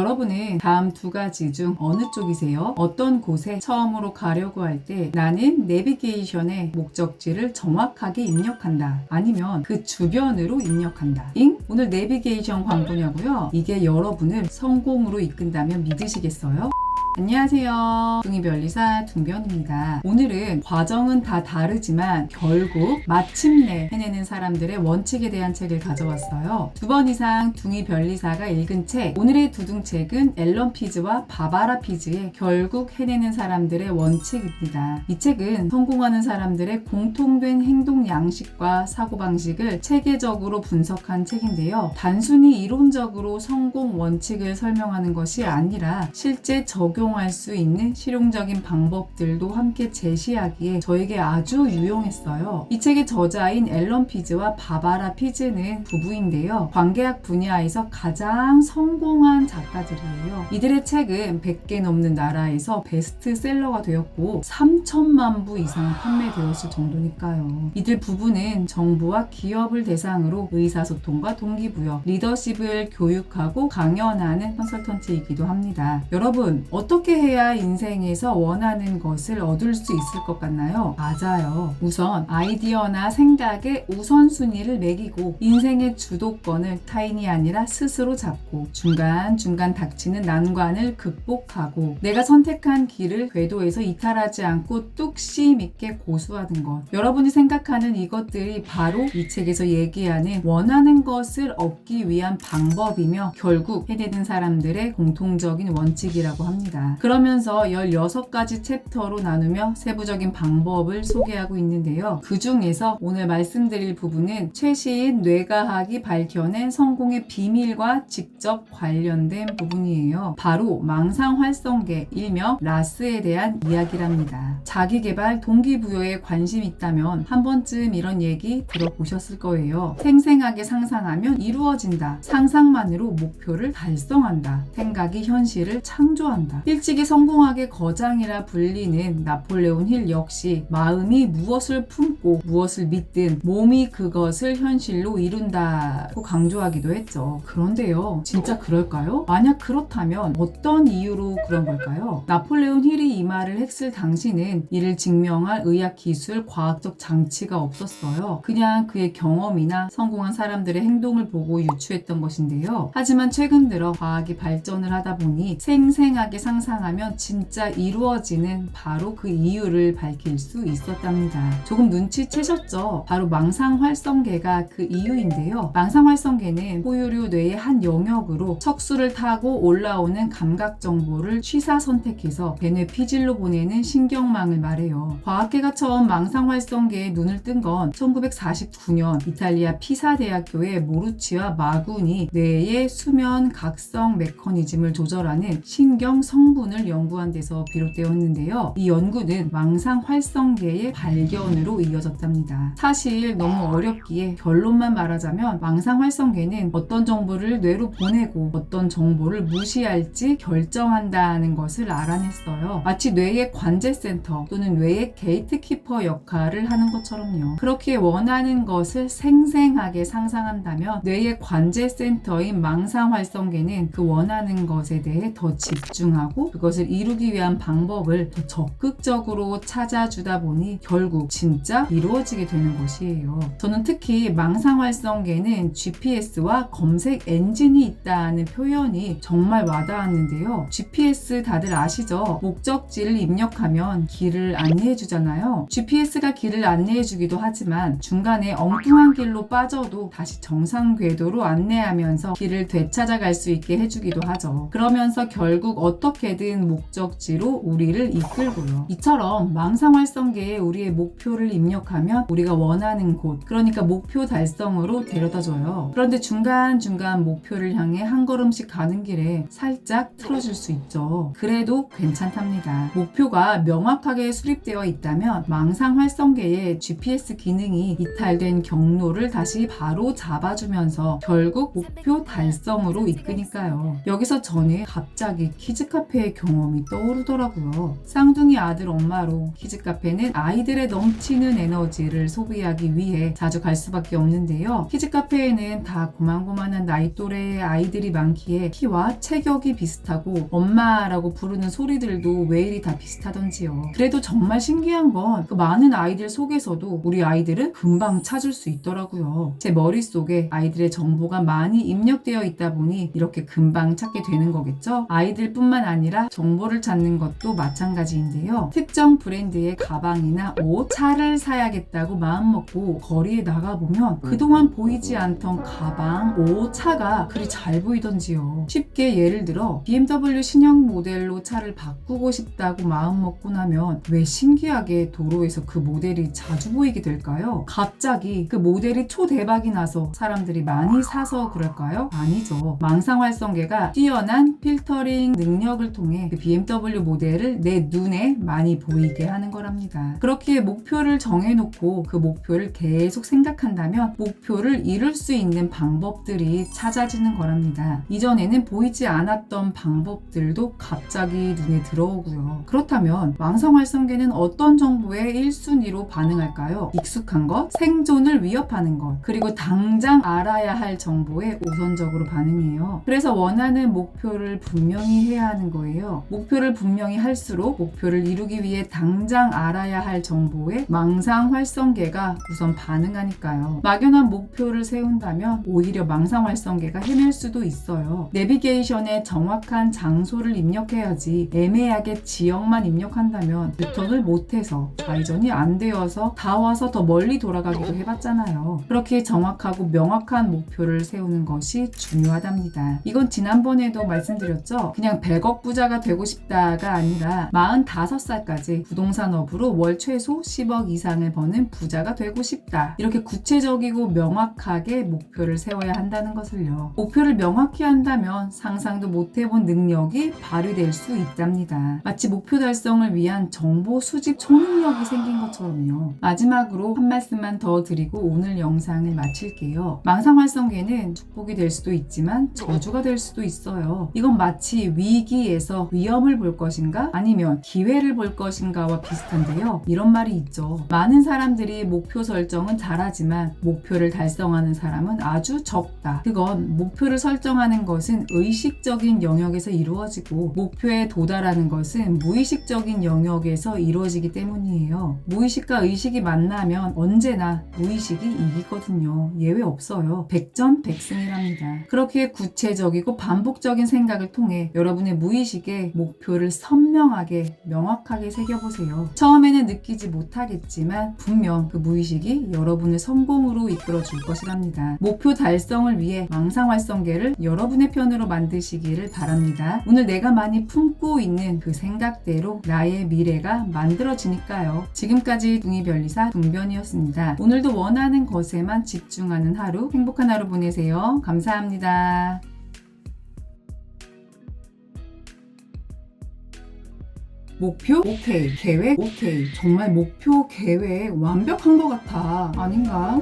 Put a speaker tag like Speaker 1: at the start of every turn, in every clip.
Speaker 1: 여러분은 다음 두 가지 중 어느 쪽이세요? 어떤 곳에 처음으로 가려고 할 때 나는 내비게이션의 목적지를 정확하게 입력한다. 아니면 그 주변으로 입력한다. 오늘 내비게이션 광고냐고요? 이게 여러분을 성공으로 이끈다면 믿으시겠어요? 안녕하세요. 둥이변리사 둥변입니다. 오늘은 과정은 다 다르지만 결국 마침내 해내는 사람들의 원칙에 대한 책을 가져왔어요. 2번 이상 둥이변리사가 읽은 책, 오늘의 두둥책은 앨런 피즈와 바바라 피즈의 결국 해내는 사람들의 원칙입니다. 이 책은 성공하는 사람들의 공통된 행동 양식과 사고방식을 체계적으로 분석한 책인데요. 단순히 이론적으로 성공 원칙을 설명하는 것이 아니라 실제 적용할 수 있는 실용적인 방법들도 함께 제시하기에 저에게 아주 유용했어요. 이 책의 저자인 앨런 피즈와 바바라 피즈는 부부인데요. 관계학 분야에서 가장 성공한 작가들이에요. 이들의 책은 100개 넘는 나라에서 베스트셀러가 되었고 3천만 부 이상 판매되었을 정도니까요. 이들 부부는 정부와 기업을 대상으로 의사소통과 동기부여, 리더십을 교육하고 강연하는 컨설턴트이기도 합니다. 여러분, 어떻게 해야 인생에서 원하는 것을 얻을 수 있을 것 같나요? 맞아요. 우선 아이디어나 생각의 우선순위를 매기고 인생의 주도권을 타인이 아니라 스스로 잡고 중간중간 닥치는 난관을 극복하고 내가 선택한 길을 궤도에서 이탈하지 않고 뚝심 있게 고수하는 것. 여러분이 생각하는 이것들이 바로 이 책에서 얘기하는 원하는 것을 얻기 위한 방법이며 결국 해내는 사람들의 공통적인 원칙이라고 합니다. 그러면서 16가지 챕터로 나누며 세부적인 방법을 소개하고 있는데요. 그 중에서 오늘 말씀드릴 부분은 최신 뇌과학이 밝혀낸 성공의 비밀과 직접 관련된 부분이에요. 바로 망상활성계, 일명 라스에 대한 이야기랍니다. 자기개발, 동기부여에 관심 있다면 한 번쯤 이런 얘기 들어보셨을 거예요. 생생하게 상상하면 이루어진다. 상상만으로 목표를 달성한다. 생각이 현실을 창조한다. 일찍이 성공학의 거장이라 불리는 나폴레온 힐 역시 마음이 무엇을 품고 무엇을 믿든 몸이 그것을 현실로 이룬다고 강조하기도 했죠. 그런데요, 진짜 그럴까요? 만약 그렇다면 어떤 이유로 그런 걸까요? 나폴레온 힐이 이 말을 했을 당시는 이를 증명할 의학 기술, 과학적 장치가 없었어요. 그냥 그의 경험이나 성공한 사람들의 행동을 보고 유추했던 것인데요. 하지만 최근 들어 과학이 발전을 하다 보니 생생하게 상상하면 진짜 이루어지는 바로 그 이유를 밝힐 수 있었답니다. 조금 눈치채셨죠? 바로 망상활성계가 그 이유인데요. 망상활성계는 포유류 뇌의 한 영역으로 척수를 타고 올라오는 감각 정보를 취사 선택해서 배뇌 피질로 보내는 신경망을 말해요. 과학계가 처음 망상활성계에 눈을 뜬 건 1949년 이탈리아 피사 대학교의 모루치와 마군이 뇌의 수면 각성 메커니즘을 조절하는 신경 성분을 연구한 데서 비롯되었는데요. 이 연구는 망상활성계의 발견으로 이어졌답니다. 사실 너무 어렵기에 결론만 말하자면 망상활성계는 어떤 정보를 뇌로 보내고 어떤 정보를 무시할지 결정한다는 것을 알아냈어요. 마치 뇌의 관제센터 또는 뇌의 게이트키퍼 역할을 하는 것처럼요. 그렇게 원하는 것을 생생하게 상상한다면 뇌의 관제센터인 망상활성계는 그 원하는 것에 대해 더 집중하고 그것을 이루기 위한 방법을 더 적극적으로 찾아주다 보니 결국 진짜 이루어지게 되는 것이에요. 저는 특히 망상활성계는 GPS와 검색 엔진이 있다는 표현이 정말 와닿았는데요. GPS 다들 아시죠? 목적지를 입력하면 길을 안내해 주잖아요. GPS가 길을 안내해 주기도 하지만 중간에 엉뚱한 길로 빠져도 다시 정상 궤도로 안내하면서 길을 되찾아갈 수 있게 해주기도 하죠. 그러면서 결국 어떻게든 목적지로 우리를 이끌고요. 이처럼 망상활성계에 우리의 목표를 입력하면 우리가 원하는 곳, 그러니까 목표 달성으로 데려다줘요. 그런데 중간중간 목표를 향해 한 걸음씩 가는 길에 살짝 틀어질 수 있죠. 그래도 괜찮답니다. 목표가 명확하게 수립되어 있다면 망상활성계의 GPS 기능이 이탈된 경로를 다시 바로 잡아주면서 결국 목표 달성으로 이끄니까요. 여기서 저는 갑자기 키즈카페 키즈카페의 경험이 떠오르더라고요. 쌍둥이 아들 엄마로 키즈카페는 아이들의 넘치는 에너지를 소비하기 위해 자주 갈 수밖에 없는데요. 키즈카페에는 다 고만고만한 나이 또래의 아이들이 많기에 키와 체격이 비슷하고 엄마라고 부르는 소리들도 왜 이리 다 비슷하던지요. 그래도 정말 신기한 건 그 많은 아이들 속에서도 우리 아이들은 금방 찾을 수 있더라고요. 제 머릿속에 아이들의 정보가 많이 입력되어 있다 보니 이렇게 금방 찾게 되는 거겠죠? 아이들뿐만 아니라 정보를 찾는 것도 마찬가지인데요. 특정 브랜드의 가방이나 옷, 차를 사야겠다고 마음먹고 거리에 나가보면 그동안 보이지 않던 가방, 옷, 차가 그리 잘 보이던지요. 쉽게 예를 들어 BMW 신형 모델로 차를 바꾸고 싶다고 마음먹고 나면 왜 신기하게 도로에서 그 모델이 자주 보이게 될까요? 갑자기 그 모델이 초대박이 나서 사람들이 많이 사서 그럴까요? 아니죠. 망상활성계가 뛰어난 필터링 능력을 통해 그 BMW 모델을 내 눈에 많이 보이게 하는 거랍니다. 그렇게 목표를 정해놓고 그 목표를 계속 생각한다면 목표를 이룰 수 있는 방법들이 찾아지는 거랍니다. 이전에는 보이지 않았던 방법들도 갑자기 눈에 들어오고요. 그렇다면 망상활성계는 어떤 정보에 1순위로 반응할까요? 익숙한 것, 생존을 위협하는 것, 그리고 당장 알아야 할 정보에 우선적으로 반응해요. 그래서 원하는 목표를 분명히 해야 하는 거예요. 목표를 분명히 할수록 목표를 이루기 위해 당장 알아야 할 정보에 망상활성계가 우선 반응하니까요. 막연한 목표를 세운다면 오히려 망상활성계가 헤맬 수도 있어요. 내비게이션에 정확한 장소를 입력해야지 애매하게 지역만 입력한다면 유턴을 못해서 좌회전이 안 되어서 다 와서 더 멀리 돌아가기도 해봤잖아요. 그렇게 정확하고 명확한 목표를 세우는 것이 중요하답니다. 이건 지난번에도 말씀드렸죠. 그냥 100억 부자가 되고 싶다가 아니라 45살까지 부동산업으로 월 최소 10억 이상을 버는 부자가 되고 싶다. 이렇게 구체적이고 명확하게 목표를 세워야 한다는 것을요. 목표를 명확히 한다면 상상도 못 해본 능력이 발휘될 수 있답니다. 마치 목표 달성을 위한 정보 수집 초능력이 생긴 것처럼요. 마지막으로 한 말씀만 더 드리고 오늘 영상을 마칠게요. 망상활성계는 축복이 될 수도 있지만 저주가 될 수도 있어요. 이건 마치 위기에서 위험을 볼 것인가 아니면 기회를 볼 것인가와 비슷한데요. 이런 말이 있죠. 많은 사람들이 목표 설정은 잘하지만 목표를 달성하는 사람은 아주 적다. 그건 목표를 설정하는 것은 의식적인 영역에서 이루어지고 목표에 도달하는 것은 무의식적인 영역에서 이루어지기 때문이에요. 무의식과 의식이 만나면 언제나 무의식이 이기거든요. 예외 없어요. 백전백승이랍니다. 그렇게 구체적이고 반복적인 생각을 통해 여러분의 무의식에 목표를 선명하게 명확하게 새겨보세요. 처음에는 느끼지 못하겠지만 분명 그 무의식이 여러분을 성공으로 이끌어 줄 것이랍니다. 목표 달성을 위해 망상활성계를 여러분의 편으로 만드시기를 바랍니다. 오늘 내가 많이 품고 있는 그 생각대로 나의 미래가 만들어지니까요. 지금까지 둥이별리사 둥변이었습니다. 오늘도 원하는 것에만 집중하는 하루, 행복한 하루 보내세요. 감사합니다. 목표? 오케이. 계획? 오케이. 정말 목표, 계획 완벽한 것 같아. 아닌가?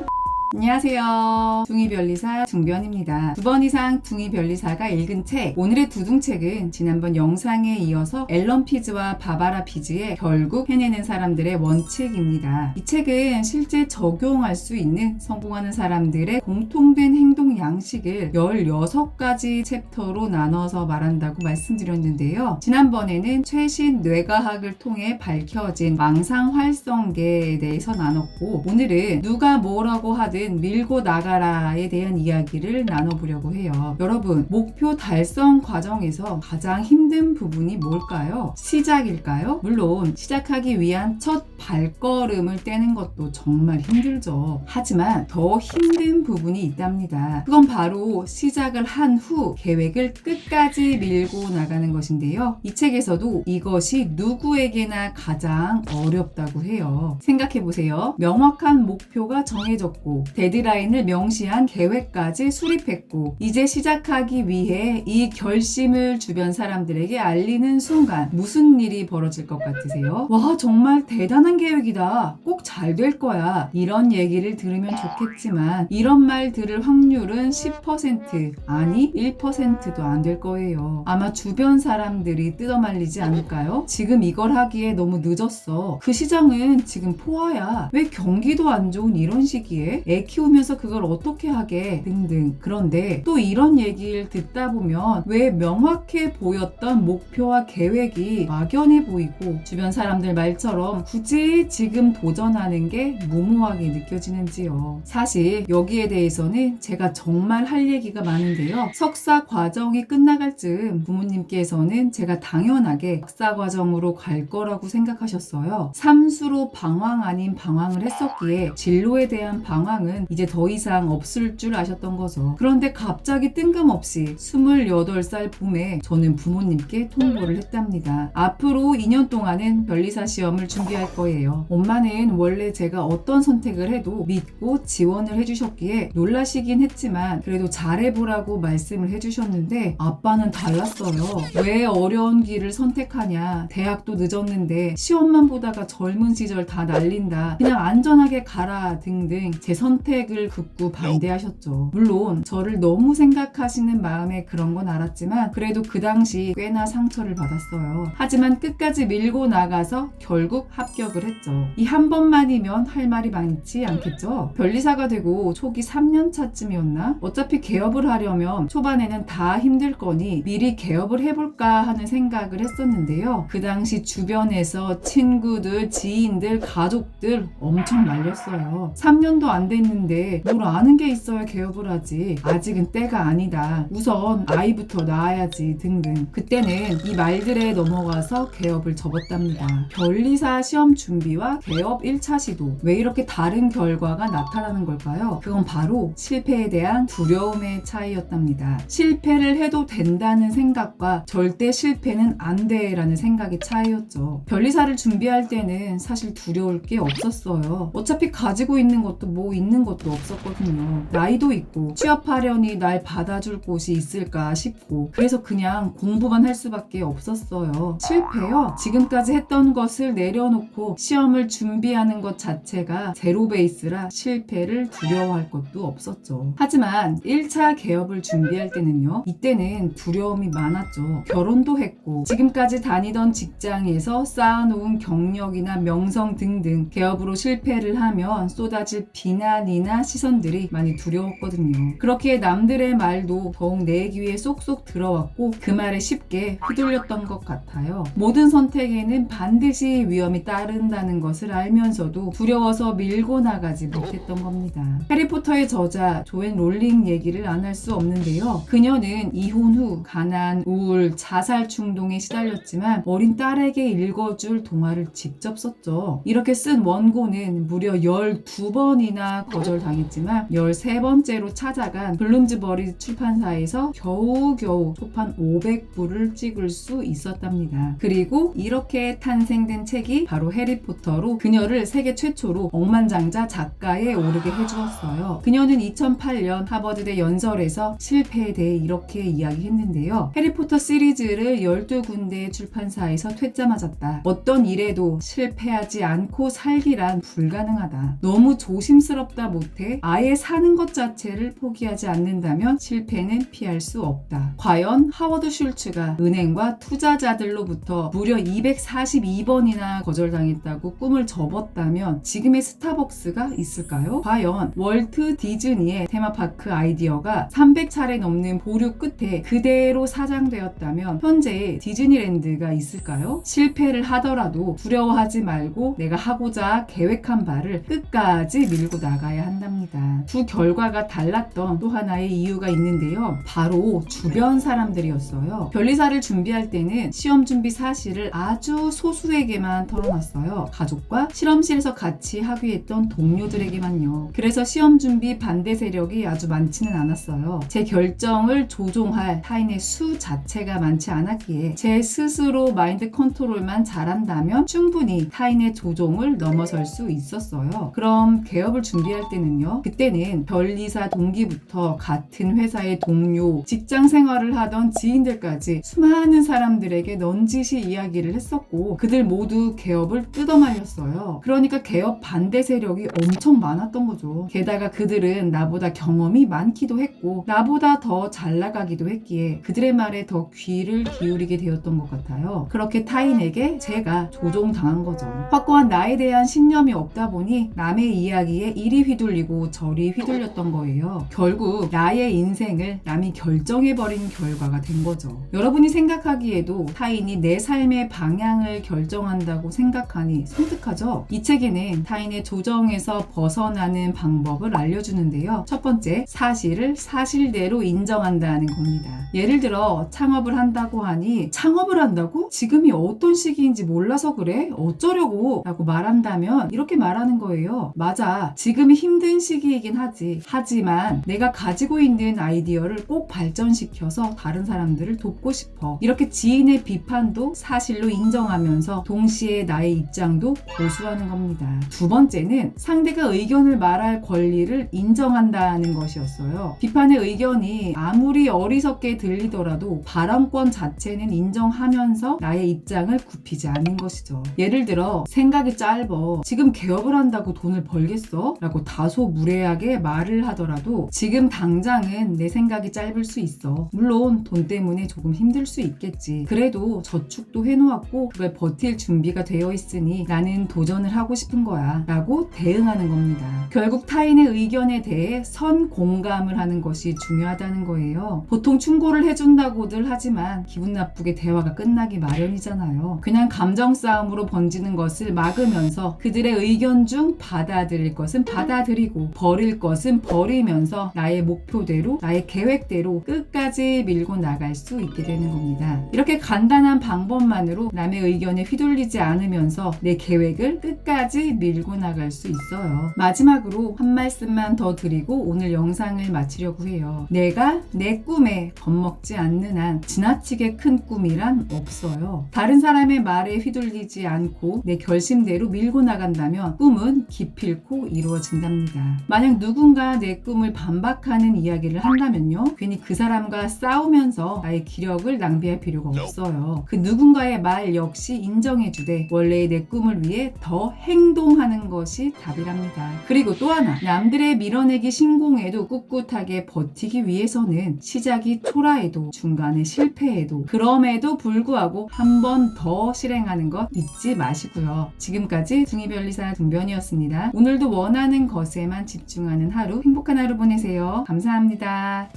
Speaker 1: 안녕하세요. 둥이별리사 둥변입니다. 2번 이상 둥이별리사가 읽은 책, 오늘의 두둥책은 지난번 영상에 이어서 앨런 피즈와 바바라 피즈의 결국 해내는 사람들의 원칙입니다. 이 책은 실제 적용할 수 있는 성공하는 사람들의 공통된 행동 양식을 16가지 챕터로 나눠서 말한다고 말씀드렸는데요. 지난번에는 최신 뇌과학을 통해 밝혀진 망상활성계에 대해서 나눴고, 오늘은 누가 뭐라고 하든 밀고 나가라에 대한 이야기를 나눠보려고 해요. 여러분, 목표 달성 과정에서 가장 힘든 부분이 뭘까요? 시작일까요? 물론 시작하기 위한 첫 발걸음을 떼는 것도 정말 힘들죠. 하지만 더 힘든 부분이 있답니다. 그건 바로 시작을 한 후 계획을 끝까지 밀고 나가는 것인데요. 이 책에서도 이것이 누구에게나 가장 어렵다고 해요. 생각해보세요. 명확한 목표가 정해졌고 데드라인을 명시한 계획까지 수립했고 이제 시작하기 위해 이 결심을 주변 사람들에게 알리는 순간 무슨 일이 벌어질 것 같으세요? 와, 정말 대단한 대단한 계획이다. 꼭 잘 될 거야. 이런 얘기를 들으면 좋겠지만 이런 말 들을 확률은 10% 아니 1%도 안 될 거예요. 아마 주변 사람들이 뜯어말리지 않을까요? 지금 이걸 하기에 너무 늦었어. 그 시장은 지금 포화야. 왜 경기도 안 좋은 이런 시기에 애 키우면서 그걸 어떻게 하게 등등. 그런데 또 이런 얘기를 듣다 보면 왜 명확해 보였던 목표와 계획이 막연해 보이고 주변 사람들 말처럼 굳이 지금 도전하는 게 무모하게 느껴지는지요. 사실 여기에 대해서는 제가 정말 할 얘기가 많은데요. 석사 과정이 끝나갈 즈음 부모님께서는 제가 당연하게 박사 과정으로 갈 거라고 생각하셨어요. 삼수로 방황 아닌 방황을 했었기에 진로에 대한 방황은 이제 더 이상 없을 줄 아셨던 거죠. 그런데 갑자기 뜬금없이 28살 봄에 저는 부모님께 통보를 했답니다. 앞으로 2년 동안은 변리사 시험을 준비할 거예요. 엄마는 원래 제가 어떤 선택을 해도 믿고 지원을 해주셨기에 놀라시긴 했지만 그래도 잘해보라고 말씀을 해주셨는데 아빠는 달랐어요. 왜 어려운 길을 선택하냐. 대학도 늦었는데 시험만 보다가 젊은 시절 다 날린다. 그냥 안전하게 가라 등등 제 선택을 극구 반대하셨죠. 물론 저를 너무 생각하시는 마음에 그런 건 알았지만 그래도 그 당시 꽤나 상처를 받았어요. 하지만 끝까지 밀고 나가서 결국 합격을 했죠. 이 한 번만이면 할 말이 많지 않겠죠? 변리사가 되고 초기 3년 차쯤이었나? 어차피 개업을 하려면 초반에는 다 힘들 거니 미리 개업을 해볼까 하는 생각을 했었는데요. 그 당시 주변에서 친구들, 지인들, 가족들 엄청 말렸어요. 3년도 안 됐는데 뭘 아는 게 있어야 개업을 하지. 아직은 때가 아니다. 우선 아이부터 낳아야지 등등. 그때는 이 말들에 넘어가서 개업을 접었답니다. 변리사 시험 준비와 개업 1차 시도. 왜 이렇게 다른 결과가 나타나는 걸까요? 그건 바로 실패에 대한 두려움의 차이였답니다. 실패를 해도 된다는 생각과 절대 실패는 안 돼라는 생각의 차이였죠. 변리사를 준비할 때는 사실 두려울 게 없었어요. 어차피 가지고 있는 것도 뭐 있는 것도 없었거든요. 나이도 있고 취업하려니 날 받아줄 곳이 있을까 싶고 그래서 그냥 공부만 할 수밖에 없었어요. 실패요? 지금까지 했던 것을 내려놓고 시험을 준비하는 것 자체가 제로 베이스라 실패를 두려워할 것도 없었죠. 하지만 1차 개업을 준비할 때는요. 이때는 두려움이 많았죠. 결혼도 했고 지금까지 다니던 직장에서 쌓아놓은 경력이나 명성 등등 개업으로 실패를 하면 쏟아질 비난이나 시선들이 많이 두려웠거든요. 그렇기에 남들의 말도 더욱 내 귀에 쏙쏙 들어왔고 그 말에 쉽게 휘둘렸던 것 같아요. 모든 선택에는 반드시 위험이 따른다는 것을 알면서도 두려워서 밀고 나가지 못했던 겁니다. 해리포터의 저자 조앤 롤링 얘기를 안 할 수 없는데요. 그녀는 이혼 후 가난, 우울, 자살 충동에 시달렸지만 어린 딸에게 읽어줄 동화를 직접 썼죠. 이렇게 쓴 원고는 무려 12번이나 거절당했지만 13번째로 찾아간 블룸즈버리 출판사에서 겨우겨우 초판 500부를 찍을 수 있었답니다. 그리고 이렇게 탄생된 책이 바로 해리포터로 그녀를 세계 최초로 억만장자 작가에 오르게 해주었어요. 그녀는 2008년 하버드대 연설에서 실패에 대해 이렇게 이야기했는데요. 해리포터 시리즈를 12군데의 출판사에서 퇴짜 맞았다. 어떤 일에도 실패하지 않고 살기란 불가능하다. 너무 조심스럽다 못해 아예 사는 것 자체를 포기하지 않는다면 실패는 피할 수 없다. 과연 하워드 슐츠가 은행과 투자자들로부터 무려 242번이나 거절당했다고 꿈을 접었다면 지금의 스타벅스가 있을까요? 과연 월트 디즈니의 테마파크 아이디어가 300차례 넘는 보류 끝에 그대로 사장되었다면 현재의 디즈니랜드가 있을까요? 실패를 하더라도 두려워하지 말고 내가 하고자 계획한 바를 끝까지 밀고 나가야 한답니다. 두 결과가 달랐던 또 하나의 이유가 있는데요. 바로 주변 사람들이었어요. 변리사를 준비할 때는 시험 준비 사실을 아주 소수에게만 털어놨어요. 가족과 실험실에서 같이 학위했던 동료들에게만요. 그래서 시험 준비 반대 세력이 아주 많지는 않았어요. 제 결정을 조종할 타인의 수 자체가 많지 않았기에 제 스스로 마인드 컨트롤만 잘한다면 충분히 타인의 조종을 넘어설 수 있었어요. 그럼 개업을 준비할 때는요. 그때는 변리사 동기부터 같은 회사의 동료, 직장 생활을 하던 지인들까지 수많은 사람들에게 넌지시 이야기를 했었고 그들 모두 개업을 뜯어말렸어요. 그러니까 개업 반대 세력이 엄청 많았던 거죠. 게다가 그들은 나보다 경험이 많기도 했고 나보다 더 잘 나가기도 했기에 그들의 말에 더 귀를 기울이게 되었던 것 같아요. 그렇게 타인에게 제가 조종당한 거죠. 확고한 나에 대한 신념이 없다 보니 남의 이야기에 이리 휘둘리고 저리 휘둘렸던 거예요. 결국 나의 인생을 남이 결정해버린 결과가 된 거죠. 여러분이 생각하기에도 타인이 내 삶의 방향을 결정한다고 생각하니 섬뜩하죠? 이 책에는 타인의 조정에서 벗어나는 방법을 알려주는데요. 첫 번째, 사실을 사실대로 인정한다는 겁니다. 예를 들어 창업을 한다고 하니 창업을 한다고? 지금이 어떤 시기인지 몰라서 그래? 어쩌려고? 라고 말한다면 이렇게 말하는 거예요. 맞아. 지금이 힘든 시기이긴 하지. 하지만 내가 가지고 있는 아이디어를 꼭 발전시켜서 다른 사람들을 돕고 싶어. 이렇게 지인의 비판도 사실로 인정하면서 동시에 나의 입장도 고수하는 겁니다. 두 번째는 상대가 의견을 말할 권리를 인정한다는 것이었어요. 비판의 의견이 아무리 어리석게 들리더라도 발언권 자체는 인정하면서 나의 입장을 굽히지 않는 것이죠. 예를 들어 생각이 짧아. 지금 개업을 한다고 돈을 벌겠어? 라고 다소 무례하게 말을 하더라도 지금 당장은 내 생각이 짧을 수 있어. 물론 돈 때문에 조금 힘들 수 있겠지. 그래도 저축도 해놓았고 그걸 버틸 준비가 되어 있으니 나는 도전을 하고 싶은 거야. 라고 대응하는 겁니다. 결국 타인의 의견에 대해 선공감을 하는 것이 중요하다는 거예요. 보통 충고를 해준다고들 하지만 기분 나쁘게 대화가 끝나기 마련이잖아요. 그냥 감정 싸움으로 번지는 것을 막으면서 그들의 의견 중 받아들일 것은 받아들이고 버릴 것은 버리면서 나의 목표대로 나의 계획대로 끝까지 밀고 나갈 수 있게 되는 겁니다. 이렇게 간단한 방법만으로 남의 의견에 휘둘리지 않으면서 내 계획을 끝까지 밀고 나갈 수 있어요. 마지막으로 한 말씀만 더 드리고 오늘 영상을 마치려고 해요. 내가 내 꿈에 겁먹지 않는 한 지나치게 큰 꿈이란 없어요. 다른 사람의 말에 휘둘리지 않고 내 결심대로 밀고 나간다면 꿈은 기필코 이루어진답니다. 만약 누군가 내 꿈을 반박하는 이야기를 한다면요, 괜히 그 사람과 싸우면서 나의 기력을 낭비할 필요가 없어요. 그 누군가의 말 역시 인정해주되 원래의 내 꿈을 위해 더 행동하는 것이 답이랍니다. 그리고 또 하나, 남들의 밀어내기 신공에도 꿋꿋하게 버티기 위해서는 시작이 초라해도 중간에 실패해도 그럼에도 불구하고 한 번 더 실행하는 것 잊지 마시고요. 지금까지 둥이별리사 둥변이었습니다. 오늘도 원하는 것에만 집중하는 하루, 행복한 하루 보내세요. 감사합니다.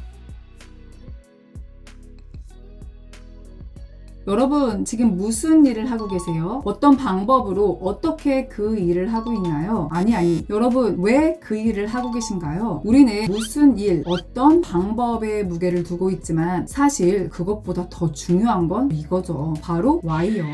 Speaker 1: 여러분 지금 무슨 일을 하고 계세요? 어떤 방법으로 어떻게 그 일을 하고 있나요? 아니 여러분 왜 그 일을 하고 계신가요? 우리는 무슨 일, 어떤 방법에 무게를 두고 있지만 사실 그것보다 더 중요한 건 이거죠. 바로 Y요.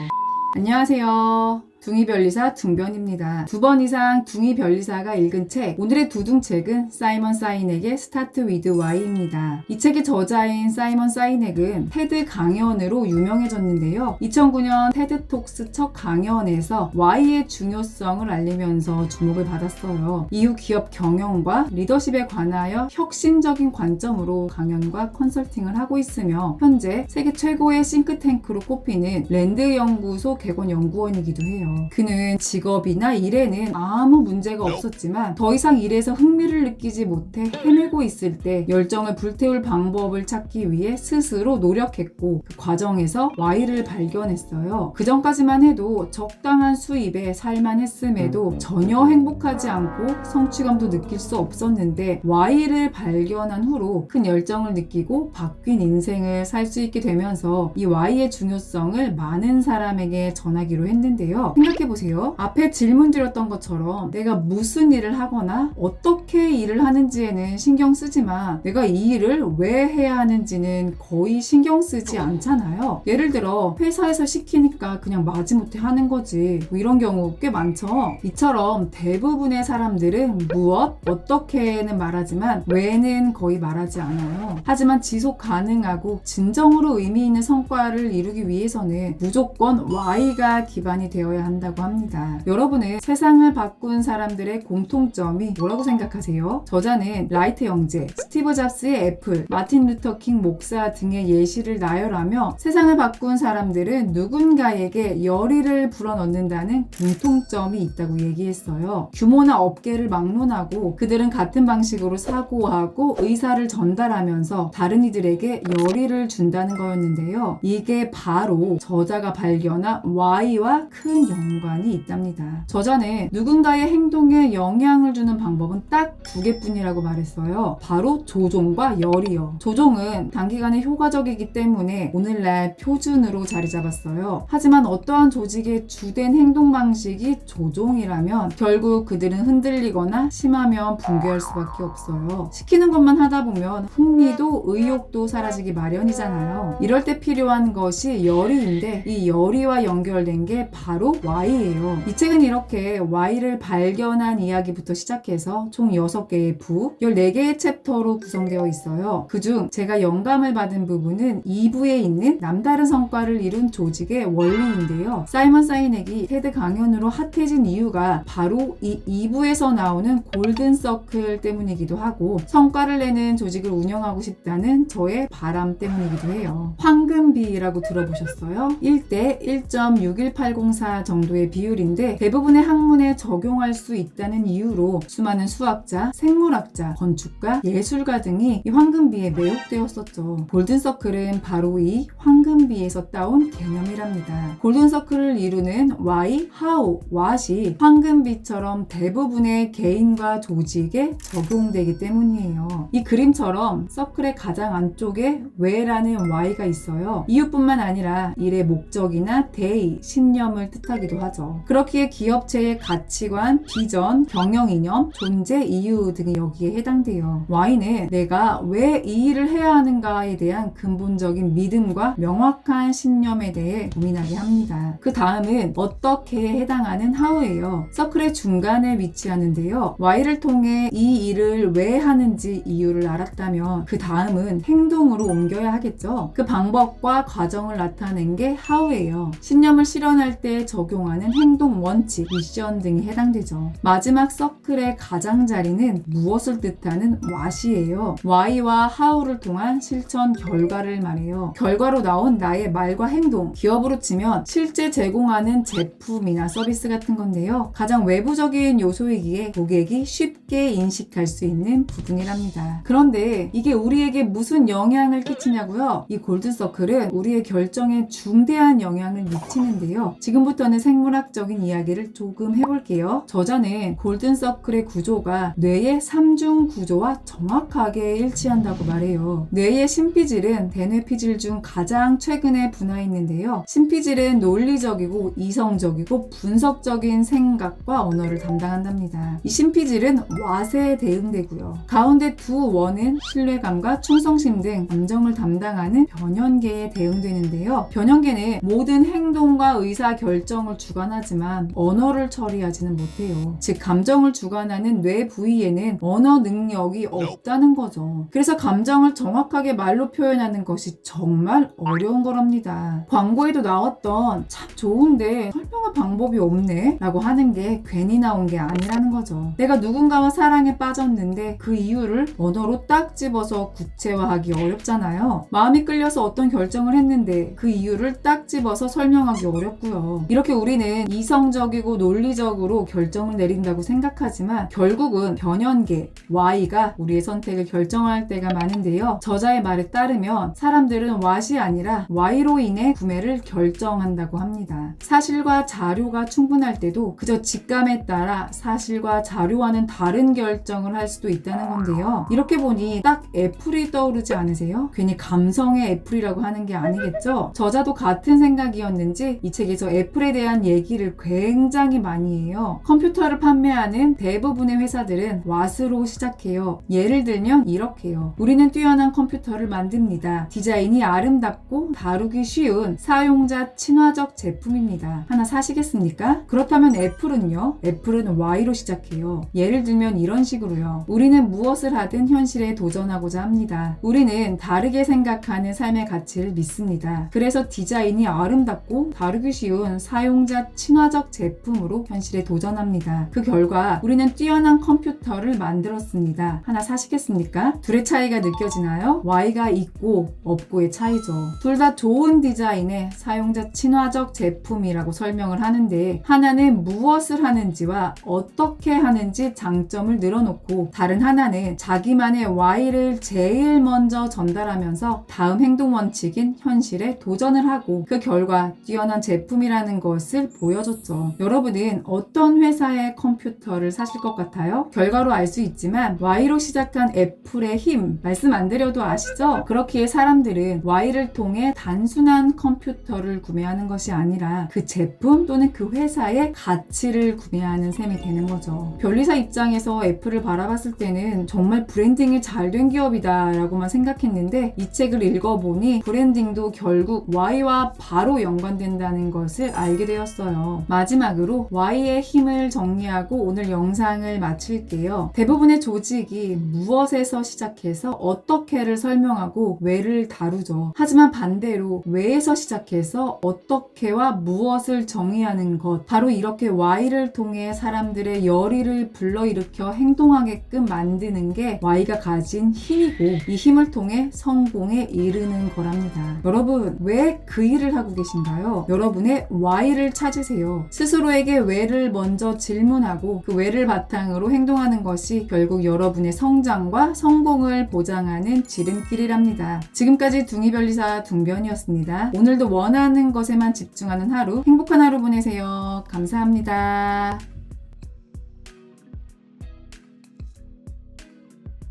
Speaker 1: 안녕하세요. 둥이별리사 둥변입니다. 2번 이상 둥이별리사가 읽은 책, 오늘의 두둥책은 사이먼 사이넥의 Start with Why입니다. 이 책의 저자인 사이먼 사이넥은 테드 강연으로 유명해졌는데요. 2009년 테드톡스 첫 강연에서 Why의 중요성을 알리면서 주목을 받았어요. 이후 기업 경영과 리더십에 관하여 혁신적인 관점으로 강연과 컨설팅을 하고 있으며 현재 세계 최고의 싱크탱크로 꼽히는 랜드 연구소 개건 연구원이기도 해요. 그는 직업이나 일에는 아무 문제가 없었지만 더 이상 일에서 흥미를 느끼지 못해 헤매고 있을 때 열정을 불태울 방법을 찾기 위해 스스로 노력했고 그 과정에서 Y를 발견했어요. 그 전까지만 해도 적당한 수입에 살만했음에도 전혀 행복하지 않고 성취감도 느낄 수 없었는데 Y를 발견한 후로 큰 열정을 느끼고 바뀐 인생을 살 수 있게 되면서 이 Y의 중요성을 많은 사람에게 전하기로 했는데요. 생각해보세요. 앞에 질문 드렸던 것처럼 내가 무슨 일을 하거나 어떻게 일을 하는지에는 신경 쓰지만 내가 이 일을 왜 해야 하는지는 거의 신경 쓰지 않잖아요. 예를 들어 회사에서 시키니까 그냥 마지못해 하는 거지. 뭐 이런 경우 꽤 많죠. 이처럼 대부분의 사람들은 무엇, 어떻게는 말하지만 왜는 거의 말하지 않아요. 하지만 지속 가능하고 진정으로 의미 있는 성과를 이루기 위해서는 무조건 Y가 기반이 되어야 한다고 합니다. 여러분은 세상을 바꾼 사람들의 공통점이 뭐라고 생각하세요? 저자는 라이트 형제, 스티브 잡스의 애플, 마틴 루터 킹 목사 등의 예시를 나열하며 세상을 바꾼 사람들은 누군가에게 열의를 불어넣는다는 공통점이 있다고 얘기했어요. 규모나 업계를 막론하고 그들은 같은 방식으로 사고하고 의사를 전달하면서 다른 이들에게 열의를 준다는 거였는데요. 이게 바로 저자가 발견한 Y와 큰 연관이 있답니다. 저자는 누군가의 행동에 영향을 주는 방법은 딱 두 개뿐이라고 말했어요. 바로 조종과 열이요. 조종은 단기간에 효과적이기 때문에 오늘날 표준으로 자리 잡았어요. 하지만 어떠한 조직의 주된 행동 방식이 조종이라면 결국 그들은 흔들리거나 심하면 붕괴할 수밖에 없어요. 시키는 것만 하다 보면 흥미도 의욕도 사라지기 마련이잖아요. 이럴 때 필요한 것이 열의인데 이 열의와 연결된 게 바로 Y예요. 이 책은 이렇게 Y를 발견한 이야기부터 시작해서 총 6개의 부, 14개의 챕터로 구성되어 있어요. 그중 제가 영감을 받은 부분은 2부에 있는 남다른 성과를 이룬 조직의 원리인데요. 사이먼 사이넥이 테드 강연으로 핫해진 이유가 바로 이 2부에서 나오는 골든 서클 때문이기도 하고 성과를 내는 조직을 운영하고 싶다는 저의 바람 때문이기도 해요. 황금비라고 들어보셨어요? 1대 1.61804 정도의 비율인데 대부분의 학문에 적용할 수 있다는 이유로 수많은 수학자, 생물학자, 건축가, 예술가 등이 이 황금비에 매혹되었었죠. 골든서클은 바로 이 황금비에서 따온 개념이랍니다. 골든서클을 이루는 why, how, what이 황금비처럼 대부분의 개인과 조직에 적용되기 때문이에요. 이 그림처럼 서클의 가장 안쪽에 where라는 why가 있어요. 이유뿐만 아니라 일의 목적이나 대의, 신념을 뜻하기도 하죠. 그렇기에 기업체의 가치관, 비전, 경영이념, 존재, 이유 등이 여기에 해당돼요. Y는 내가 왜 이 일을 해야 하는가에 대한 근본적인 믿음과 명확한 신념에 대해 고민하게 합니다. 그 다음은 어떻게에 해당하는 how예요. 서클의 중간에 위치하는데요. Y를 통해 이 일을 왜 하는지 이유를 알았다면 그 다음은 행동으로 옮겨야 하겠죠. 그 방법과 과정을 나타낸 게 how예요. 신념을 실현할 때 적용하는 행동 원칙, 미션 등이 해당되죠. 마지막 서클의 가장자리는 무엇을 뜻하는 what이에요. Why와 how를 통한 실천 결과를 말해요. 결과로 나온 나의 말과 행동, 기업으로 치면 실제 제공하는 제품이나 서비스 같은 건데요. 가장 외부적인 요소이기에 고객이 쉽게 인식할 수 있는 부분이랍니다. 그런데 이게 우리에게 무슨 영향을 끼치냐고요? 이 골든서클은 우리의 결정에 중대한 영향을 미치는데요. 지금부터는 생물학적인 이야기를 조금 해볼게요. 저자는 골든서클의 구조가 뇌의 3중 구조와 정확하게 일치한다고 말해요. 뇌의 심피질은 대뇌피질 중 가장 최근에 분화했는데요. 심피질은 논리적이고 이성적이고 분석적인 생각과 언어를 담당한답니다. 이 심피질은 what에 대응되고요. 가운데 두 원은 신뢰감과 충성심 등 감정을 담당하는 변연계에 대응되는데요. 변연계는 모든 행동과 의사 결정을 주관하지만 언어를 처리하지는 못해요. 즉 감정을 주관하는 뇌 부위에는 언어 능력이 없다는 거죠. 그래서 감정을 정확하게 말로 표현하는 것이 정말 어려운 거랍니다. 광고에도 나왔던 참 좋은데 설명할 방법이 없네 라고 하는 게 괜히 나온 게 아니라는 거죠. 내가 누군가와 사랑에 빠졌는데 그 이유를 언어로 딱 집어서 구체화하기 어렵잖아요. 마음이 끌려서 어떤 결정을 했는데 그 이유를 딱 집어서 설명하기 어렵고요. 이렇게 우리는 이성적이고 논리적으로 결정을 내린다고 생각하지만 결국은 변연계, Y가 우리의 선택을 결정할 때가 많은데요. 저자의 말에 따르면 사람들은 what이 아니라 Y로 인해 구매를 결정한다고 합니다. 사실과 자료가 충분할 때도 그저 직감에 따라 사실과 자료와는 다른 결정을 할 수도 있다는 건데요. 이렇게 보니 딱 애플이 떠오르지 않으세요? 괜히 감성의 애플이라고 하는 게 아니겠죠? 저자도 같은 생각이었는지 이 책에서 애플에 대한 얘기를 굉장히 많이 해요. 컴퓨터를 판매하는 대부분의 회사들은 what으로 시작해요. 예를 들면 이렇게요. 우리는 뛰어난 컴퓨터를 만듭니다. 디자인이 아름답고 다루기 쉬운 사용자 친화적 제품입니다. 하나 사시겠습니까? 그렇다면 애플은요? 애플은 Y로 시작해요. 예를 들면 이런 식으로요. 우리는 무엇을 하든 현실에 도전하고자 합니다. 우리는 다르게 생각하는 삶의 가치를 믿습니다. 그래서 디자인이 아름답고 다루기 쉬운 사용자 사용자 친화적 제품으로 현실에 도전합니다. 그 결과 우리는 뛰어난 컴퓨터를 만들었습니다. 하나 사시겠습니까? 둘의 차이가 느껴지나요? Y가 있고 없고의 차이죠. 둘 다 좋은 디자인의 사용자 친화적 제품이라고 설명을 하는데, 하나는 무엇을 하는지와 어떻게 하는지 장점을 늘어놓고, 다른 하나는 자기만의 Y를 제일 먼저 전달하면서 다음 행동 원칙인 현실에 도전을 하고 그 결과 뛰어난 제품이라는 것을 보여줬죠. 여러분은 어떤 회사의 컴퓨터를 사실 것 같아요? 결과로 알 수 있지만 Y로 시작한 애플의 힘 말씀 안 드려도 아시죠? 그렇기에 사람들은 Y를 통해 단순한 컴퓨터를 구매하는 것이 아니라 그 제품 또는 그 회사의 가치를 구매하는 셈이 되는 거죠. 변리사 입장에서 애플을 바라봤을 때는 정말 브랜딩이 잘 된 기업이다 라고만 생각했는데, 이 책을 읽어보니 브랜딩도 결국 Y와 바로 연관된다는 것을 알게 되었어요. 마지막으로 Y의 힘을 정리하고 오늘 영상을 마칠게요. 대부분의 조직이 무엇에서 시작해서 어떻게를 설명하고 왜를 다루죠. 하지만 반대로 왜에서 시작해서 어떻게와 무엇을 정의하는 것, 바로 이렇게 Y를 통해 사람들의 열의를 불러일으켜 행동하게끔 만드는 게 Y가 가진 힘이고, 이 힘을 통해 성공에 이르는 거랍니다. 여러분, 왜 그 일을 하고 계신가요? 여러분의 Y를 찾으세요. 스스로에게 왜를 먼저 질문하고 그 왜를 바탕으로 행동하는 것이 결국 여러분의 성장과 성공을 보장하는 지름길이랍니다. 지금까지 둥이변리사 둥변이었습니다. 오늘도 원하는 것에만 집중하는 하루, 행복한 하루 보내세요. 감사합니다.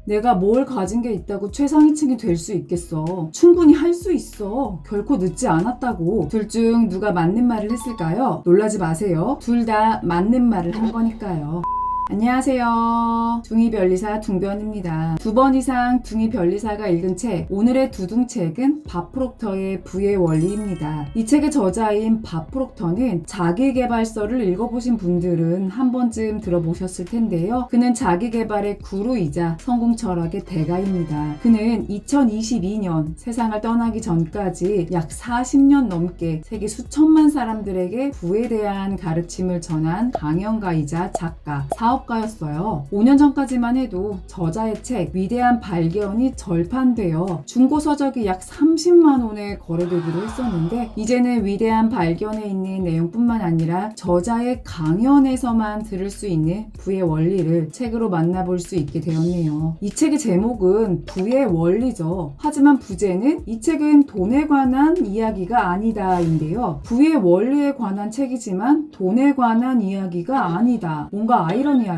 Speaker 1: 내가 뭘 가진 게 있다고 최상위층이 될 수 있겠어. 충분히 할 수 있어. 결코 늦지 않았다고. 둘 중 누가 맞는 말을 했을까요? 놀라지 마세요. 둘 다 맞는 말을 한 거니까요. 안녕하세요. 둥이변리사 둥변입니다. 2번 이상 둥이변리사가 읽은 책, 오늘의 두둥책은 밥 프록터의 부의 원리입니다. 이 책의 저자인 밥 프록터는 자기계발서를 읽어보신 분들은 한 번쯤 들어보셨을 텐데요. 그는 자기계발의 구루이자 성공 철학의 대가입니다. 그는 2022년 세상을 떠나기 전까지 약 40년 넘게 세계 수천만 사람들에게 부에 대한 가르침을 전한 강연가이자 작가, 사업가였어요. 5년 전까지만 해도 저자의 책 위대한 발견이 절판되어 중고서적이 약 30만 원에 거래되기도 했었는데, 이제는 위대한 발견에 있는 내용뿐만 아니라 저자의 강연에서만 들을 수 있는 부의 원리를 책으로 만나볼 수 있게 되었네요. 이 책의 제목은 부의 원리죠. 하지만 부제는 이 책은 돈에 관한 이야기가 아니다 인데요. 부의 원리에 관한 책이지만 돈에 관한 이야기가 아니다. 뭔가 아이러니하죠.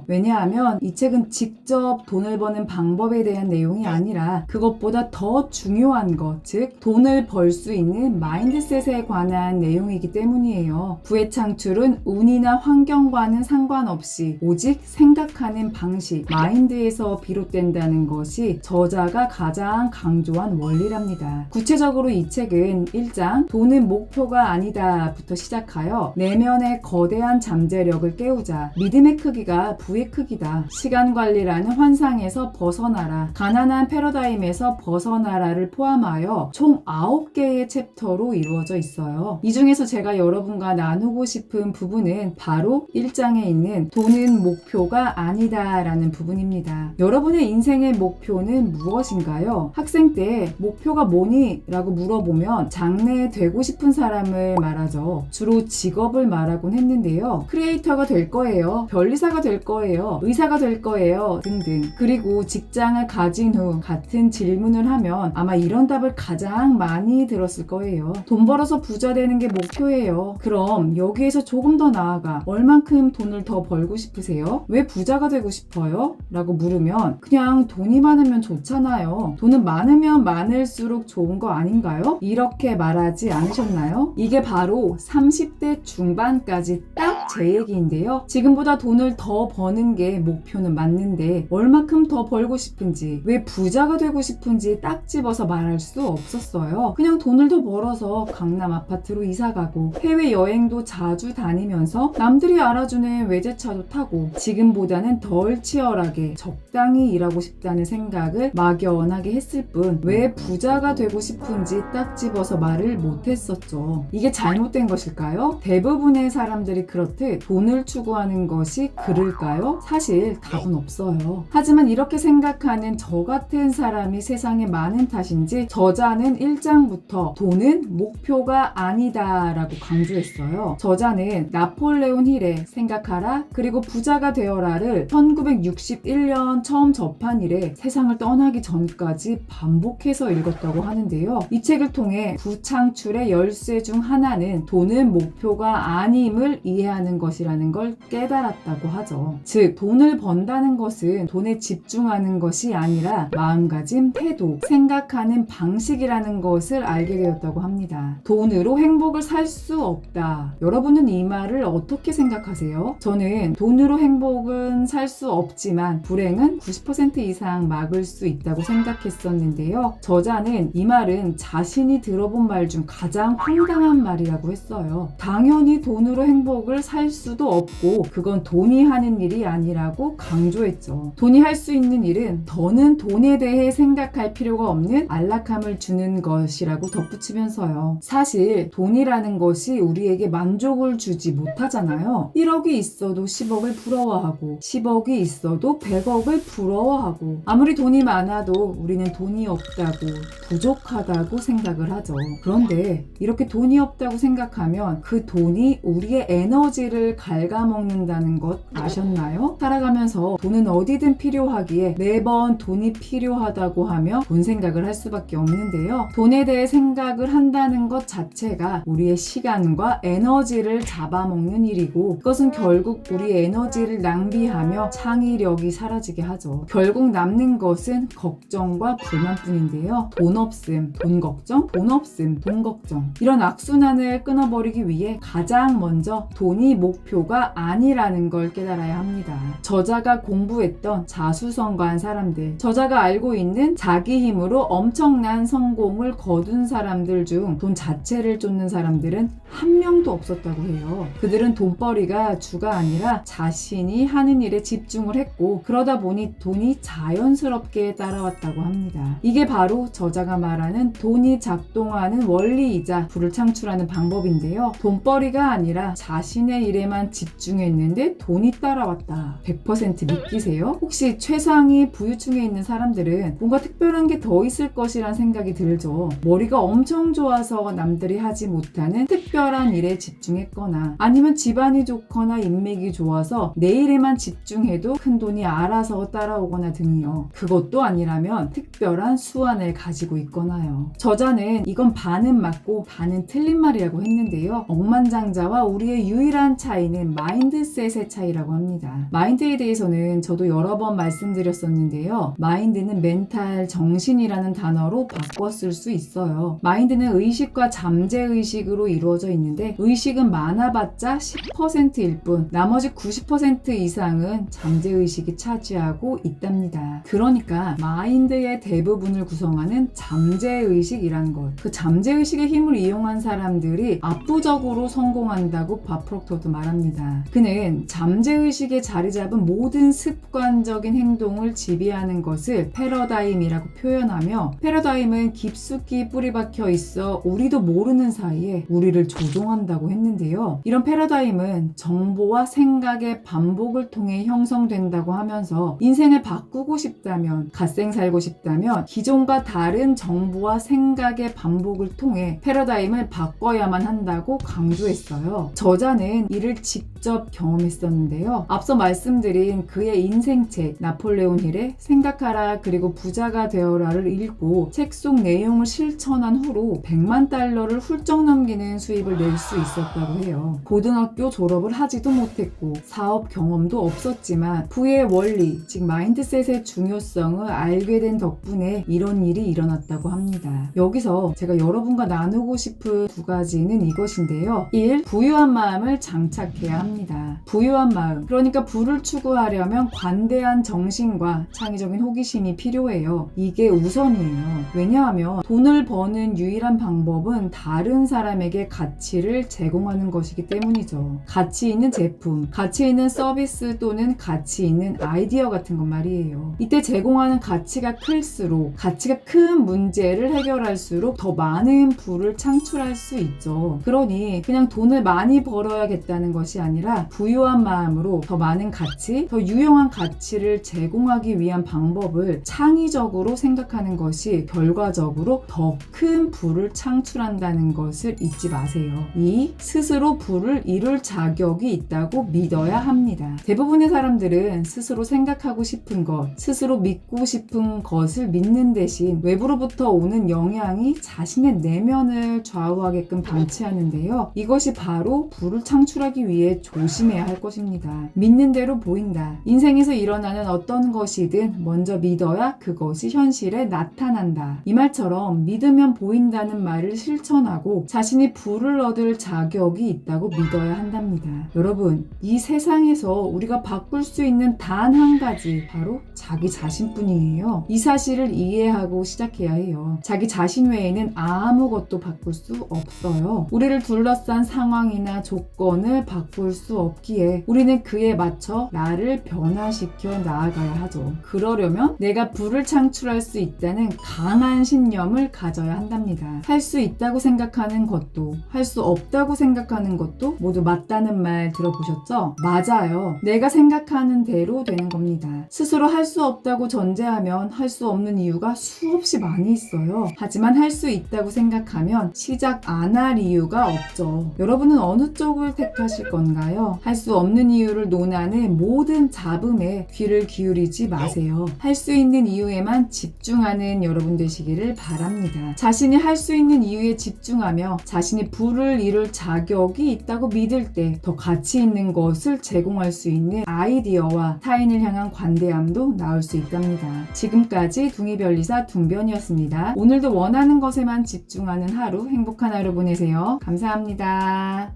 Speaker 1: 왜냐하면 이 책은 직접 돈을 버는 방법에 대한 내용이 아니라 그것보다 더 중요한 것, 즉 돈을 벌 수 있는 마인드셋에 관한 내용이기 때문이에요. 부의 창출은 운이나 환경과는 상관없이 오직 생각하는 방식, 마인드에서 비롯된다는 것이 저자가 가장 강조한 원리랍니다. 구체적으로 이 책은 1장 돈은 목표가 아니다 부터 시작하여 내면의 거대한 잠재력을 깨우자, 믿음의 크기가 부의 크기다, 시간관리라는 환상에서 벗어나라, 가난한 패러다임에서 벗어나라를 포함하여 총 9개의 챕터로 이루어져 있어요. 이 중에서 제가 여러분과 나누고 싶은 부분은 바로 1장에 있는 돈은 목표가 아니다 라는 부분입니다. 여러분의 인생의 목표는 무엇인가요? 학생 때 목표가 뭐니? 라고 물어보면 장래 되고 싶은 사람을 말하죠. 주로 직업을 말하곤 했는데요. 크리에이터가 될 거예요. 변리사가 될 거예요. 의사가 될 거예요. 등등. 그리고 직장을 가진 후 같은 질문을 하면 아마 이런 답을 가장 많이 들었을 거예요. 돈 벌어서 부자 되는 게 목표예요. 그럼 여기에서 조금 더 나아가 얼만큼 돈을 더 벌고 싶으세요? 왜 부자가 되고 싶어요? 라고 물으면 그냥 돈이 많으면 좋잖아요. 돈은 많으면 많을수록 좋은 거 아닌가요? 이렇게 말하지 않으셨나요? 이게 바로 30대 중반까지 딱 제 얘기인데요. 지금보다 돈을 더 버는 게 목표는 맞는데 얼마큼 더 벌고 싶은지, 왜 부자가 되고 싶은지 딱 집어서 말할 수 없었어요. 그냥 돈을 더 벌어서 강남 아파트로 이사가고 해외여행도 자주 다니면서 남들이 알아주는 외제차도 타고 지금보다는 덜 치열하게 적당히 일하고 싶다는 생각을 막연하게 했을 뿐 왜 부자가 되고 싶은지 딱 집어서 말을 못했었죠. 이게 잘못된 것일까요? 대부분의 사람들이 그렇듯 돈을 추구하는 것이 그럴까요? 사실 답은 없어요. 하지만 이렇게 생각하는 저 같은 사람이 세상에 많은 탓인지 저자는 1장부터 돈은 목표가 아니다 라고 강조했어요. 저자는 나폴레온 힐의 생각하라 그리고 부자가 되어라를 1961년 처음 접한 이래 세상을 떠나기 전까지 반복해서 읽었다고 하는데요. 이 책을 통해 부창출의 열쇠 중 하나는 돈은 목표가 아님을 이해하는 것이라는 걸 깨달았다고 하죠. 즉 돈을 번다는 것은 돈에 집중하는 것이 아니라 마음가짐, 태도, 생각하는 방식이라는 것을 알게 되었다고 합니다. 돈으로 행복을 살 수 없다. 여러분은 이 말을 어떻게 생각하세요? 저는 돈으로 행복은 살 수 없지만 불행은 90% 이상 막을 수 있다고 생각했었는데요. 저자는 이 말은 자신이 들어본 말 중 가장 황당한 말이라고 했어요. 당연히 돈으로 행복을 살 수도 없고 그건 돈이 하는 일이 아니라고 강조했죠. 돈이 할 수 있는 일은 더는 돈에 대해 생각할 필요가 없는 안락함을 주는 것이라고 덧붙이면서요. 사실 돈이라는 것이 우리에게 만족을 주지 못하잖아요. 1억이 있어도 10억을 부러워하고 10억이 있어도 100억을 부러워하고 아무리 돈이 많아도 우리는 돈이 없다고 부족하다고 생각을 하죠. 그런데 이렇게 돈이 없다고 생각하면 그 돈이 우리의 에너지를 갉아먹는다는 것 아셨나요? 살아가면서 돈은 어디든 필요하기에 매번 돈이 필요하다고 하며 돈 생각을 할 수밖에 없는데요. 돈에 대해 생각을 한다는 것 자체가 우리의 시간과 에너지를 잡아먹는 일이고 그것은 결국 우리의 에너지를 낭비하며 창의력이 사라지게 하죠. 결국 남는 것은 걱정과 불만뿐인데요. 돈 없음, 돈 걱정, 돈 없음, 돈 걱정. 이런 악순환을 끊어버리기 위해 가장 먼저 돈이 목표가 아니라는 걸 깨달아야 합니다. 저자가 공부했던 자수성가한 사람들, 저자가 알고 있는 자기 힘으로 엄청난 성공을 거둔 사람들 중 돈 자체를 쫓는 사람들은 한 명도 없었다고 해요. 그들은 돈벌이가 주가 아니라 자신이 하는 일에 집중을 했고 그러다 보니 돈이 자연스럽게 따라왔다고 합니다. 이게 바로 저자가 말하는 돈이 작동하는 원리이자 부를 창출하는 방법인데요. 돈벌이가 아니라 자신의 일에만 집중했는데 돈이 따라왔다. 100% 믿기세요? 혹시 최상위 부유층에 있는 사람들은 뭔가 특별한 게 더 있을 것이란 생각이 들죠. 머리가 엄청 좋아서 남들이 하지 못하는 특별한 일에 집중했거나 아니면 집안이 좋거나 인맥이 좋아서 내 일에만 집중해도 큰 돈이 알아서 따라오거나 등이요. 그것도 아니라면 특별한 수완을 가지고 있거나요. 저자는 이건 반은 맞고 반은 틀린 말이라고 했는데요. 억만장자와 우리의 유일한 차이는 마인드셋의 차이라고 합니다. 마인드에 대해서는 저도 여러 번 말씀드렸었는데요. 마인드는 멘탈, 정신이라는 단어로 바꿔 쓸 수 있어요. 마인드는 의식과 잠재의식으로 이루어져 있는데 의식은 많아봤자 10%일 뿐 나머지 90% 이상은 잠재의식이 차지하고 있답니다. 그러니까 마인드의 대부분을 구성하는 잠재의식이라는 것. 그 잠재의식의 힘을 이용한 사람들이 압도적으로 성공한다고 밥 프록터도 말합니다. 그는 잠재의식에 자리 잡은 모든 습관적인 행동을 지배하는 것을 패러다임이라고 표현하며 패러다임은 깊숙이 뿌리박혀 있어 우리도 모르는 사이에 우리를 조종한다고 했는데요. 이런 패러다임은 정보와 생각의 반복을 통해 형성된다고 하면서 인생을 바꾸고 싶다면, 갓생 살고 싶다면 기존과 다른 정보와 생각의 반복을 통해 패러다임을 바꿔야만 한다고 강조했어요. 저자는 이를 직접 경험했었는데요. 앞서 말씀드린 그의 인생책 나폴레온 힐의 생각하라 그리고 부자가 되어라를 읽고 책 속 내용을 실천한 후로 100만 달러를 훌쩍 넘기는 수입을 낼 수 있었다고 해요. 고등학교 졸업을 하지도 못했고 사업 경험도 없었지만 부의 원리, 즉 마인드셋의 중요성을 알게 된 덕분에 이런 일이 일어났다고 합니다. 여기서 제가 여러분과 나누고 싶은 두 가지는 이것인데요. 1. 부유한 마음을 장착해야 합니다. 부유한 마음, 그러니까 부를 추구하려면 관대한 정신과 창의적인 호기심이 필요해요. 이게 우선이에요. 왜냐하면 돈을 버는 유일한 방법은 다른 사람에게 가치를 제공하는 것이기 때문이죠. 가치 있는 제품, 가치 있는 서비스 또는 가치 있는 아이디어 같은 것 말이에요. 이때 제공하는 가치가 클수록, 가치가 큰 문제를 해결할수록 더 많은 부를 창출할 수 있죠. 그러니 그냥 돈을 많이 벌어야겠다는 것이 아니라 부유한 마음으로 더 많은 가치, 더 유용한 가치를 제공하기 위한 방법을 창의적으로 생각하는 것이 결과적으로 더 큰 부를 창출한다는 것을 잊지 마세요. 2. 스스로 부를 이룰 자격이 있다고 믿어야 합니다. 대부분의 사람들은 스스로 생각하고 싶은 것, 스스로 믿고 싶은 것을 믿는 대신 외부로부터 오는 영향이 자신의 내면을 좌우하게끔 방치하는데요. 이것이 바로 부를 창출하기 위해 조심해야 할 것입니다. 믿는 대로 보인다. 인생에서 일어나는 어떤 것이든 먼저 믿어야 그것이 현실에 나타난다. 이 말처럼 믿으면 보인다는 말을 실천하고 자신이 부를 얻을 자격이 있다고 믿어야 한답니다. 여러분, 이 세상에서 우리가 바꿀 수 있는 단 한 가지, 바로 자기 자신뿐이에요. 이 사실을 이해하고 시작해야 해요. 자기 자신 외에는 아무것도 바꿀 수 없어요. 우리를 둘러싼 상황이나 조건을 바꿀 수 없기에 우리는 그에 맞춰 나를 변화시켜 나아가야 하죠. 그러려면 내가 부를 창출할 수 있다는 강한 신념을 가져야 한답니다. 할 수 있다고 생각하는 것도 할 수 없다고 생각하는 것도 모두 맞다는 말 들어보셨죠? 맞아요. 내가 생각하는 대로 되는 겁니다. 스스로 할 수 없다고 전제하면 할 수 없는 이유가 수없이 많이 있어요. 하지만 할 수 있다고 생각하면 시작 안 할 이유가 없죠. 여러분은 어느 쪽을 택하실 건가요? 할 수 없는 이유를 논하는 모든 잡음에 귀를 기울이지 마세요. 할 수 있는 이유에만 집중하는 여러분 되시기를 바랍니다. 자신이 할 수 있는 이유에 집중하며 자신이 부를 이룰 자격이 있다고 믿을 때 더 가치 있는 것을 제공할 수 있는 아이디어와 타인을 향한 관대함도 나올 수 있답니다. 지금까지 둥이별리사 둥변이었습니다. 오늘도 원하는 것에만 집중하는 하루, 행복한 하루 보내세요. 감사합니다.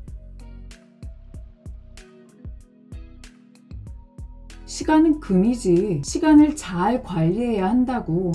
Speaker 1: 시간은 금이지. 시간을 잘 관리해야 한다고.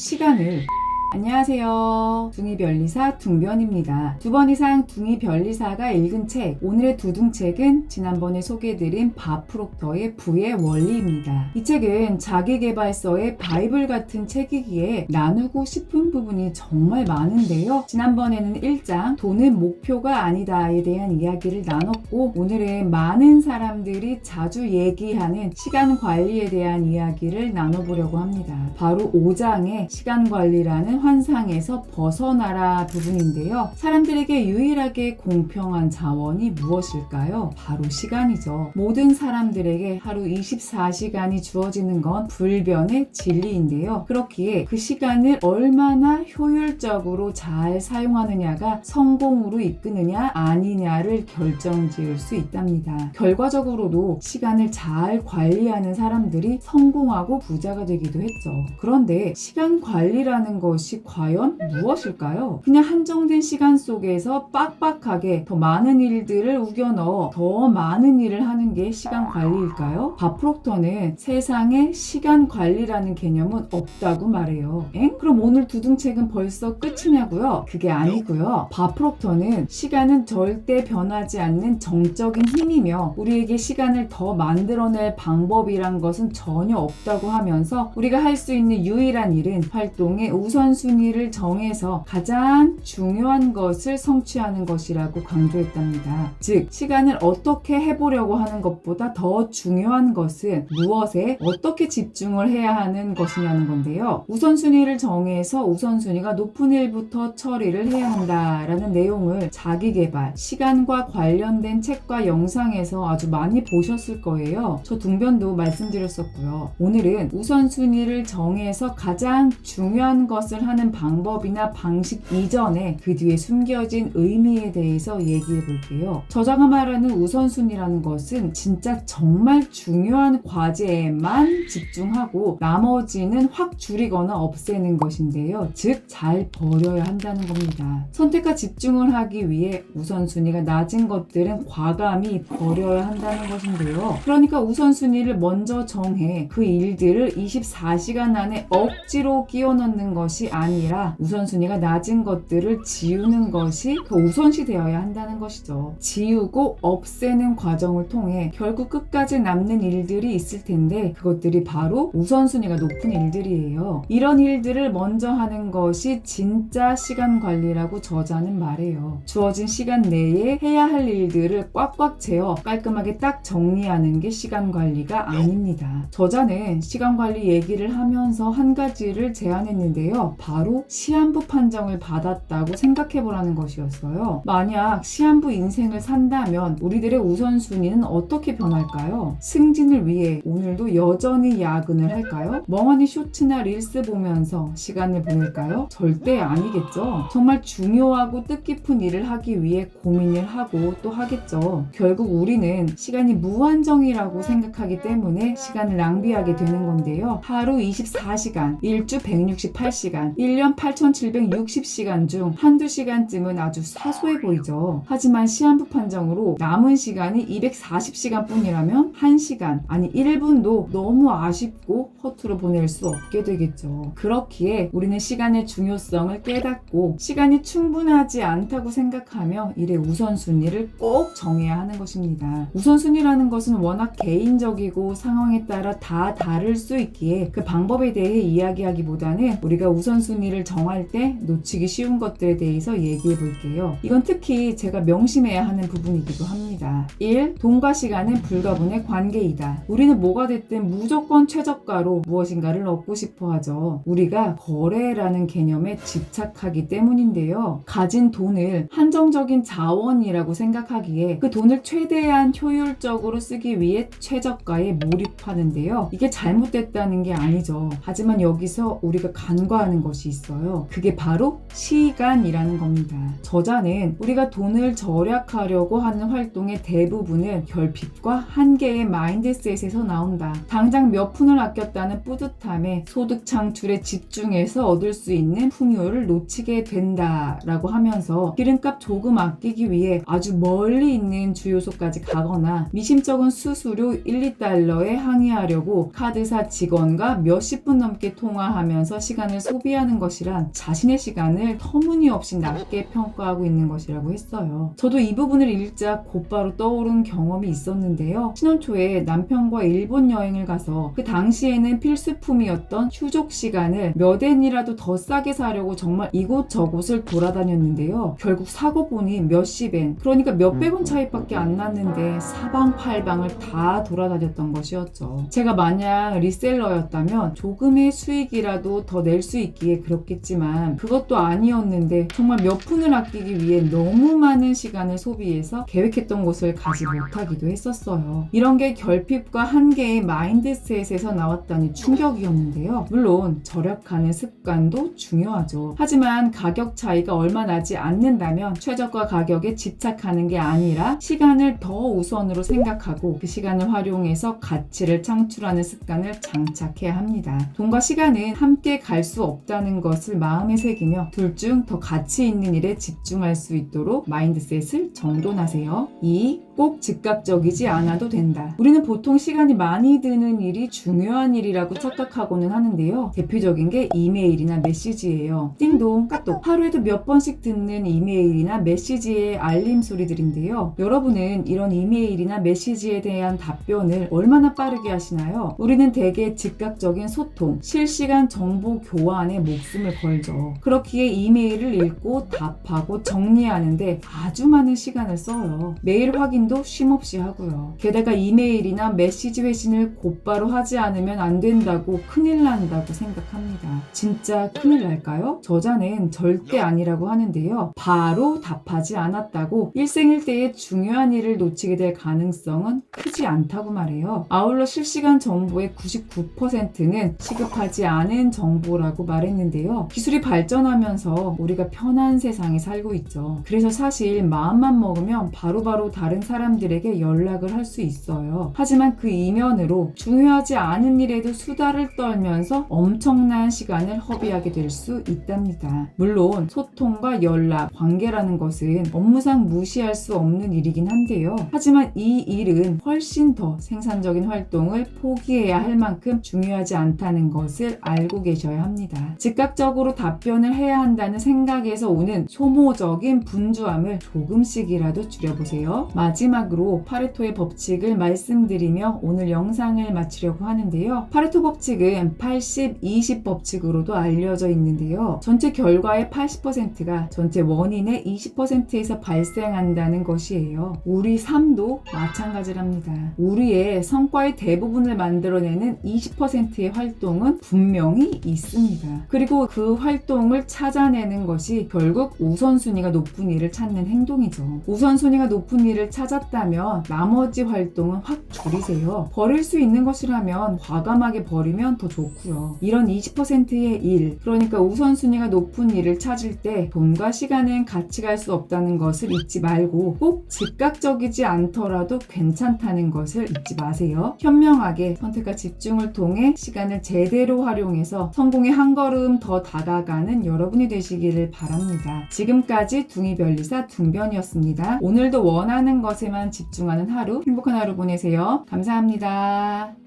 Speaker 1: 안녕하세요. 둥이별리사 둥변입니다. 2번 이상 둥이별리사가 읽은 책, 오늘의 두둥책은 지난번에 소개해드린 밥 프록터의 부의 원리입니다. 이 책은 자기계발서의 바이블 같은 책이기에 나누고 싶은 부분이 정말 많은데요. 지난번에는 1장 돈은 목표가 아니다에 대한 이야기를 나눴고, 오늘은 많은 사람들이 자주 얘기하는 시간 관리에 대한 이야기를 나눠보려고 합니다. 바로 5장의 시간 관리라는 환상에서 벗어나라 부분인데요. 사람들에게 유일하게 공평한 자원이 무엇일까요? 바로 시간이죠. 모든 사람들에게 하루 24시간이 주어지는 건 불변의 진리인데요. 그렇기에 그 시간을 얼마나 효율적으로 잘 사용하느냐가 성공으로 이끄느냐 아니냐를 결정지을 수 있답니다. 결과적으로도 시간을 잘 관리하는 사람들이 성공하고 부자가 되기도 했죠. 그런데 시간 관리라는 것이 과연 무엇일까요? 그냥 한정된 시간 속에서 빡빡하게 더 많은 일들을 우겨 넣어 더 많은 일을 하는 게 시간 관리일까요? 밥 프록터는 세상에 시간 관리라는 개념은 없다고 말해요. 그럼 오늘 두둥책은 벌써 끝이냐고요? 그게 아니고요. 밥 프록터는 시간은 절대 변하지 않는 정적인 힘이며 우리에게 시간을 더 만들어낼 방법이란 것은 전혀 없다고 하면서 우리가 할 수 있는 유일한 일은 활동의 우선순위를 정해서 가장 중요한 것을 성취하는 것이라고 강조했답니다. 즉, 시간을 어떻게 해보려고 하는 것보다 더 중요한 것은 무엇에 어떻게 집중을 해야 하는 것이냐는 건데요. 우선순위를 정해서 우선순위가 높은 일부터 처리를 해야 한다라는 내용을 자기계발, 시간과 관련된 책과 영상에서 아주 많이 보셨을 거예요. 저 둥변도 말씀드렸었고요. 오늘은 우선순위를 정해서 가장 중요한 것을 하는 방법이나 방식 이전에 그 뒤에 숨겨진 의미에 대해서 얘기해 볼게요. 저자가 말하는 우선순위라는 것은 진짜 정말 중요한 과제에만 집중하고 나머지는 확 줄이거나 없애는 것인데요. 즉, 잘 버려야 한다는 겁니다. 선택과 집중을 하기 위해 우선순위가 낮은 것들은 과감히 버려야 한다는 것인데요. 그러니까 우선순위를 먼저 정해 그 일들을 24시간 안에 억지로 끼워 넣는 것이 아니라 우선순위가 낮은 것들을 지우는 것이 더 우선시 되어야 한다는 것이죠. 지우고 없애는 과정을 통해 결국 끝까지 남는 일들이 있을 텐데 그것들이 바로 우선순위가 높은 일들이에요. 이런 일들을 먼저 하는 것이 진짜 시간 관리라고 저자는 말해요. 주어진 시간 내에 해야 할 일들을 꽉꽉 채워 깔끔하게 딱 정리하는 게 시간 관리가 아닙니다. 저자는 시간 관리 얘기를 하면서 한 가지를 제안했는데요. 바로 시한부 판정을 받았다고 생각해보라는 것이었어요. 만약 시한부 인생을 산다면 우리들의 우선순위는 어떻게 변할까요? 승진을 위해 오늘도 여전히 야근을 할까요? 멍하니 쇼츠나 릴스 보면서 시간을 보낼까요? 절대 아니겠죠. 정말 중요하고 뜻깊은 일을 하기 위해 고민을 하고 또 하겠죠. 결국 우리는 시간이 무한정이라고 생각하기 때문에 시간을 낭비하게 되는 건데요. 하루 24시간, 일주 168시간, 1년 8760시간 중 한두 시간쯤은 아주 사소해 보이죠. 하지만 시한부 판정으로 남은 시간이 240시간 뿐이라면 1시간, 아니 1분도 너무 아쉽고 허투루 보낼 수 없게 되겠죠. 그렇기에 우리는 시간의 중요성을 깨닫고 시간이 충분하지 않다고 생각하며 일의 우선순위를 꼭 정해야 하는 것입니다. 우선순위라는 것은 워낙 개인적이고 상황에 따라 다 다를 수 있기에 그 방법에 대해 이야기하기보다는 우리가 우선순위를 정할 때 놓치기 쉬운 것들에 대해서 얘기해 볼게요. 이건 특히 제가 명심해야 하는 부분이기도 합니다. 1. 돈과 시간은 불가분의 관계이다. 우리는 뭐가 됐든 무조건 최저가로 무엇인가를 얻고 싶어 하죠. 우리가 거래라는 개념에 집착하기 때문인데요. 가진 돈을 한정적인 자원이라고 생각하기에 그 돈을 최대한 효율적으로 쓰기 위해 최저가에 몰입하는데요. 이게 잘못됐다는 게 아니죠. 하지만 여기서 우리가 간과하는 것이 있어요. 그게 바로 시간이라는 겁니다. 저자는 우리가 돈을 절약하려고 하는 활동의 대부분은 결핍과 한계의 마인드셋에서 나온다. 당장 몇 푼을 아꼈다는 뿌듯함에 소득 창출에 집중해서 얻을 수 있는 풍요를 놓치게 된다라고 하면서 기름값 조금 아끼기 위해 아주 멀리 있는 주유소까지 가거나 미심쩍은 수수료 1, 2달러에 항의하려고 카드사 직원과 몇십 분 넘게 통화하면서 시간을 소비하는 것이란 자신의 시간을 터무니없이 낮게 평가하고 있는 것이라고 했어요. 저도 이 부분을 읽자 곧바로 떠오른 경험이 있었는데요. 신혼 초에 남편과 일본 여행을 가서 그 당시에는 필수품이었던 휴족 시간을 몇 엔이라도 더 싸게 사려고 정말 이곳저곳을 돌아다녔는데요. 결국 사고 보니 몇십 엔, 그러니까 몇백 원 차이밖에 안 났는데 사방팔방을 다 돌아다녔던 것이었죠. 제가 만약 리셀러였다면 조금의 수익이라도 더 낼 수 있기에 그렇겠지만 그것도 아니었는데 정말 몇 푼을 아끼기 위해 너무 많은 시간을 소비해서 계획했던 곳을 가지 못하기도 했었어요. 이런 게 결핍과 한계의 마인드셋에서 나왔다니 충격이었는데요. 물론 절약하는 습관도 중요하죠. 하지만 가격 차이가 얼마 나지 않는다면 최저가 가격에 집착하는 게 아니라 시간을 더 우선으로 생각하고 그 시간을 활용해서 가치를 창출하는 습관을 장착해야 합니다. 돈과 시간은 함께 갈 수 없다는 것을 마음에 새기며 둘 중 더 가치 있는 일에 집중할 수 있도록 마인드셋을 정돈하세요. 2. 꼭 즉각적이지 않아도 된다. 우리는 보통 시간이 많이 드는 일이 중요한 일이라고 착각하고는 하는데요. 대표적인 게 이메일이나 메시지예요. 띵동, 까똑. 하루에도 몇 번씩 듣는 이메일이나 메시지의 알림 소리들인데요. 여러분은 이런 이메일이나 메시지에 대한 답변을 얼마나 빠르게 하시나요? 우리는 대개 즉각적인 소통, 실시간 정보 교환에 목숨을 걸죠. 그렇기에 이메일을 읽고 답하고 정리하는데 아주 많은 시간을 써요. 메일 확인 확인도 쉼없이 하고요. 게다가 이메일이나 메시지 회신을 곧바로 하지 않으면 안 된다고 큰일 난다고 생각합니다. 진짜 큰일 날까요? 저자는 절대 아니라고 하는데요. 바로 답하지 않았다고 일생일대의 중요한 일을 놓치게 될 가능성은 크지 않다고 말해요. 아울러 실시간 정보의 99%는 시급하지 않은 정보라고 말했는데요. 기술이 발전하면서 우리가 편한 세상에 살고 있죠. 그래서 사실 마음만 먹으면 바로바로 다른 사람들에게 연락을 할 수 있어요. 하지만 그 이면으로 중요하지 않은 일에도 수다를 떨면서 엄청난 시간을 허비하게 될 수 있답니다. 물론 소통과 연락, 관계라는 것은 업무상 무시할 수 없는 일이긴 한데요. 하지만 이 일은 훨씬 더 생산적인 활동을 포기해야 할 만큼 중요하지 않다는 것을 알고 계셔야 합니다. 즉각적으로 답변을 해야 한다는 생각에서 오는 소모적인 분주함을 조금씩이라도 줄여보세요. 마지막으로 파레토의 법칙을 말씀드리며 오늘 영상을 마치려고 하는데요. 파레토 법칙은 80-20 법칙으로도 알려져 있는데요. 전체 결과의 80%가 전체 원인의 20%에서 발생한다는 것이에요. 우리 삶도 마찬가지랍니다. 우리의 성과의 대부분을 만들어내는 20%의 활동은 분명히 있습니다. 그리고 그 활동을 찾아내는 것이 결국 우선순위가 높은 일을 찾는 행동이죠. 우선순위가 높은 일을 찾았다면 나머지 활동은 확 줄이세요. 버릴 수 있는 것이라면 과감하게 버리면 더 좋고요. 이런 20%의 일, 그러니까 우선순위가 높은 일을 찾을 때 돈과 시간은 같이 갈 수 없다는 것을 잊지 말고 꼭 즉각적이지 않더라도 괜찮다는 것을 잊지 마세요. 현명하게 선택과 집중을 통해 시간을 제대로 활용해서 성공에 한 걸음 더 다가가는 여러분이 되시기를 바랍니다. 지금까지 둥이별리사 둥변이었습니다. 오늘도 원하는 것에만 집중하는 하루, 행복한 하루 보내세요. 감사합니다.